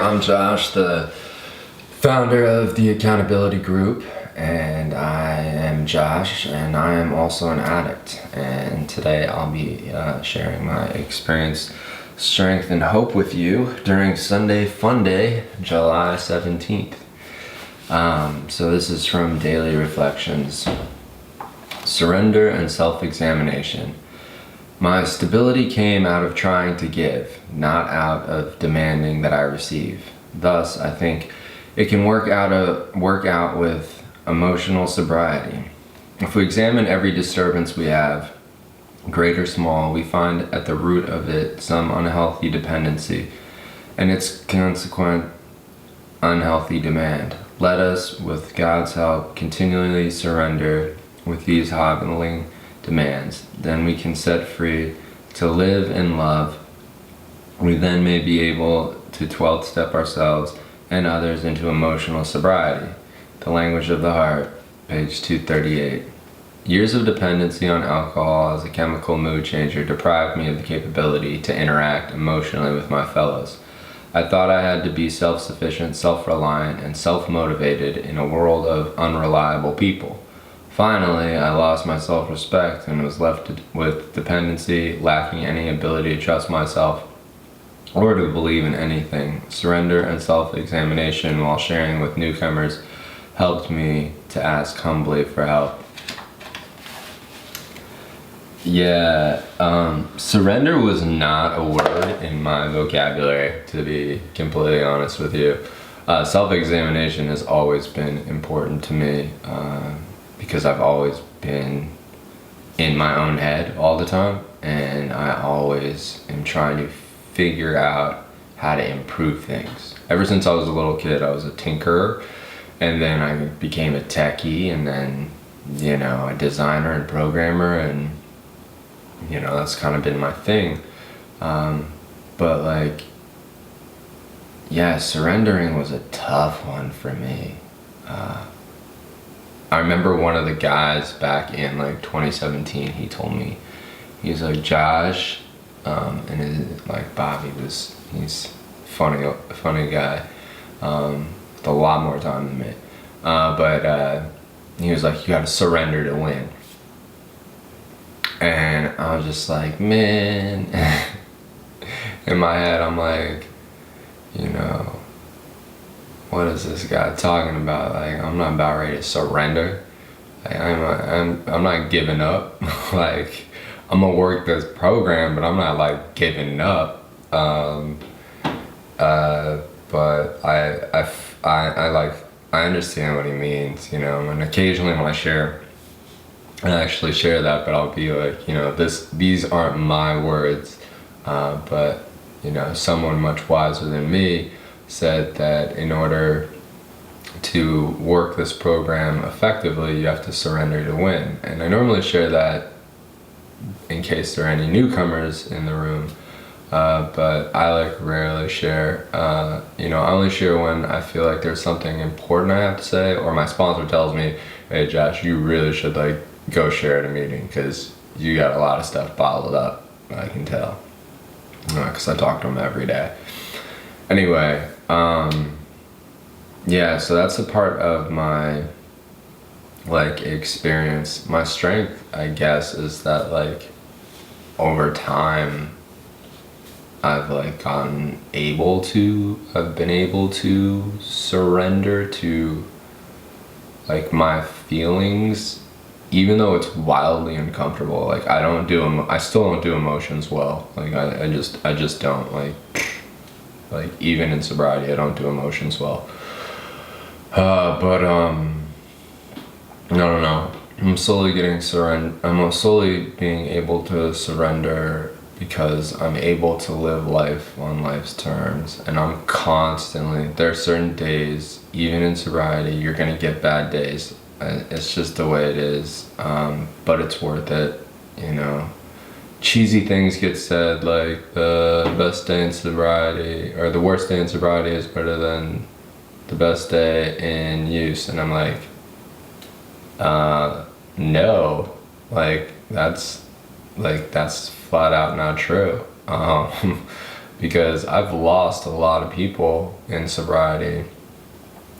I'm Josh, the founder of the Accountability Group, and I am Josh, and I am also an addict. And today I'll be sharing my experience, strength, and hope with you during Sunday Fun Day, July 17th. So this is from Daily Reflections. Surrender and self-examination. My stability came out of trying to give, not out of demanding that I receive. Thus, I think it can work out with emotional sobriety. If we examine every disturbance we have, great or small, we find at the root of it some unhealthy dependency and its consequent unhealthy demand. Let us, with God's help, continually surrender with these hobbling demands. Then we can set free to live and love. We then may be able to 12th step ourselves and others into emotional sobriety. The Language of the Heart, page 238. Years of dependency on alcohol as a chemical mood changer deprived me of the capability to interact emotionally with my fellows. I thought I had to be self-sufficient, self-reliant, and self-motivated in a world of unreliable people. Finally, I lost my self-respect and was left with dependency, lacking any ability to trust myself or to believe in anything. Surrender and self-examination while sharing with newcomers helped me to ask humbly for help. Surrender was not a word in my vocabulary, to be completely honest with you. Self-examination has always been important to me. Because I've always been in my own head all the time, and I always am trying to figure out how to improve things. Ever since I was a little kid, I was a tinkerer, and then I became a techie, and then, a designer and programmer, and, that's kind of been my thing. Surrendering was a tough one for me. I remember one of the guys back in 2017, he told me, he's like, Josh, Bobby he's a funny guy, with a lot more time than me, but he was like, you gotta surrender to win. And I was just like, man, in my head I'm like, what is this guy talking about? I'm not about ready to surrender. I'm not giving up. I'm gonna work this program, but I'm not giving up. But I understand what he means, and occasionally when I actually share that, but I'll be like, these aren't my words, but someone much wiser than me said that in order to work this program effectively, you have to surrender to win. And I normally share that in case there are any newcomers in the room, but I rarely share. I only share when I feel like there's something important I have to say, or my sponsor tells me, hey Josh, you really should go share at a meeting because you got a lot of stuff bottled up. I can tell, because I talk to them every day. Anyway, so that's a part of my experience. My strength, I guess, is that over time I've been able to surrender to my feelings, even though it's wildly uncomfortable. I still don't do emotions well. I just don't even in sobriety, I don't do emotions well. I don't know. I'm slowly being able to surrender because I'm able to live life on life's terms, and there are certain days, even in sobriety, you're gonna get bad days. It's just the way it is, but it's worth it, Cheesy things get said the best day in sobriety, or the worst day in sobriety is better than the best day in use, and I'm no, that's flat out not true. because I've lost a lot of people in sobriety,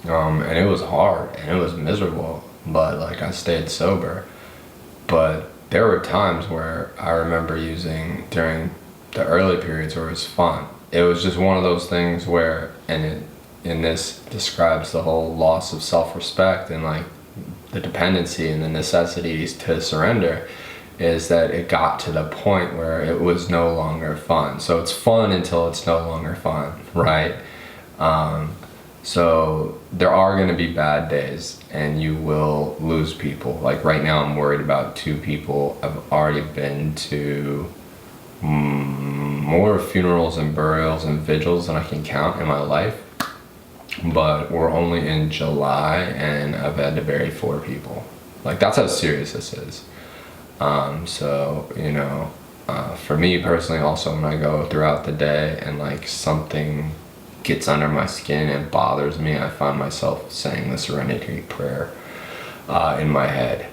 and it was hard and it was miserable, but like I stayed sober. But there were times where I remember using during the early periods where it was fun. It was just one of those things where, and this describes the whole loss of self-respect and like the dependency and the necessities to surrender, is that it got to the point where it was no longer fun. So it's fun until it's no longer fun, right? So there are going to be bad days and you will lose people. Like right now I'm worried about 2 people. I've already been to more funerals and burials and vigils than I can count in my life. But we're only in July and I've had to bury 4 people. Like that's how serious this is. So, you know, for me personally also, when I go throughout the day and like something gets under my skin and bothers me, I find myself saying the serenity prayer in my head.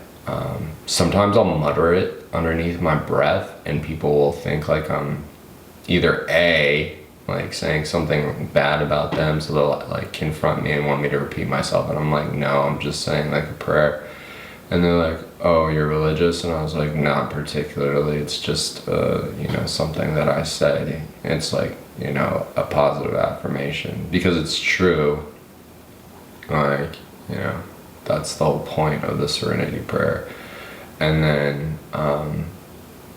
Sometimes I'll mutter it underneath my breath and people will think like I'm either like saying something bad about them, so they'll like confront me and want me to repeat myself, and I'm like, no, I'm just saying like a prayer. And they're like, oh, you're religious? And I was like, not particularly, it's just you know, something that I say. It's like, you know, a positive affirmation because it's true. Like, you know, that's the whole point of the serenity prayer. And then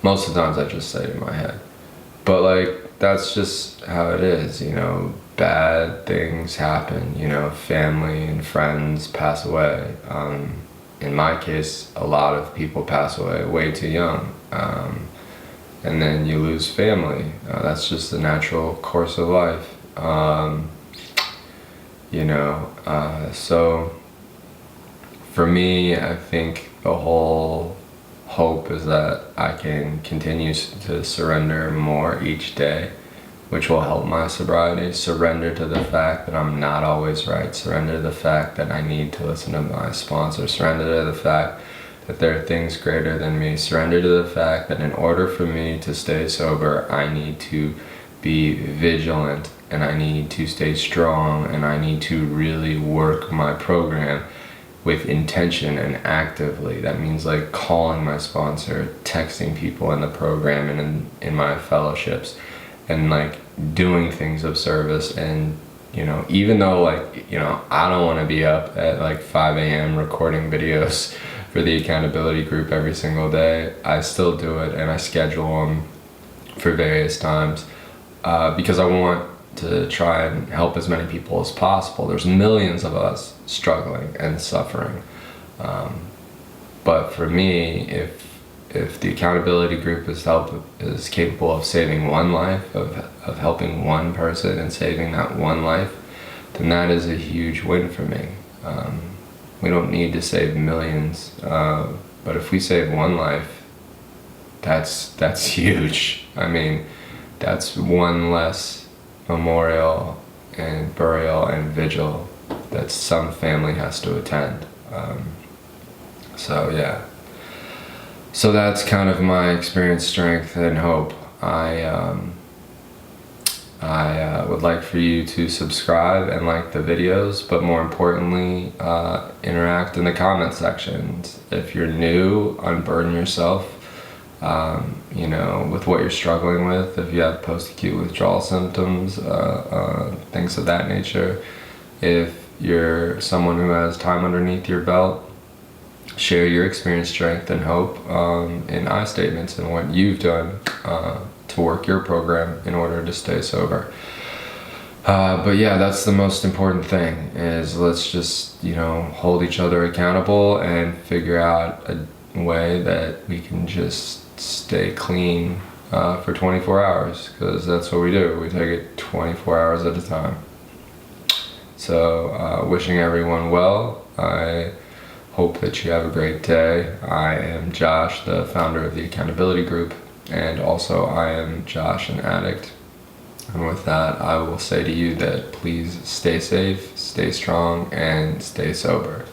most of the times I just say it in my head, but like that's just how it is, you know. Bad things happen, you know, family and friends pass away. In my case, a lot of people pass away way too young, and then you lose family. That's just the natural course of life, you know. So for me, I think the whole hope is that I can continue to surrender more each day, which will help my sobriety. Surrender to the fact that I'm not always right. Surrender to the fact that I need to listen to my sponsor. Surrender to the fact that there are things greater than me. Surrender to the fact that in order for me to stay sober, I need to be vigilant and I need to stay strong and I need to really work my program with intention and actively. That means like calling my sponsor, texting people in the program and in my fellowships, and like doing things of service. And you know, even though like, you know, I don't want to be up at like 5 a.m. recording videos for the accountability group every single day, I still do it and I schedule them for various times because I want to try and help as many people as possible. There's millions of us struggling and suffering, but for me, if the accountability group is capable of saving one life, of helping one person and saving that one life, then that is a huge win for me. We don't need to save millions, but if we save one life, that's huge. I mean, that's one less memorial and burial and vigil that some family has to attend. So yeah. So that's kind of my experience, strength, and hope. I would like for you to subscribe and like the videos, but more importantly, interact in the comment sections. If you're new, unburden yourself, you know, with what you're struggling with. If you have post-acute withdrawal symptoms, things of that nature. If you're someone who has time underneath your belt, share your experience, strength, and hope in I statements and what you've done to work your program in order to stay sober. But yeah, that's the most important thing, is let's just, you know, hold each other accountable and figure out a way that we can just stay clean for 24 hours, because that's what we do. We take it 24 hours at a time. So wishing everyone well. I hope that you have a great day. I am Josh, the founder of the Accountability Group, and also I am Josh, an addict. And with that, I will say to you that please stay safe, stay strong, and stay sober.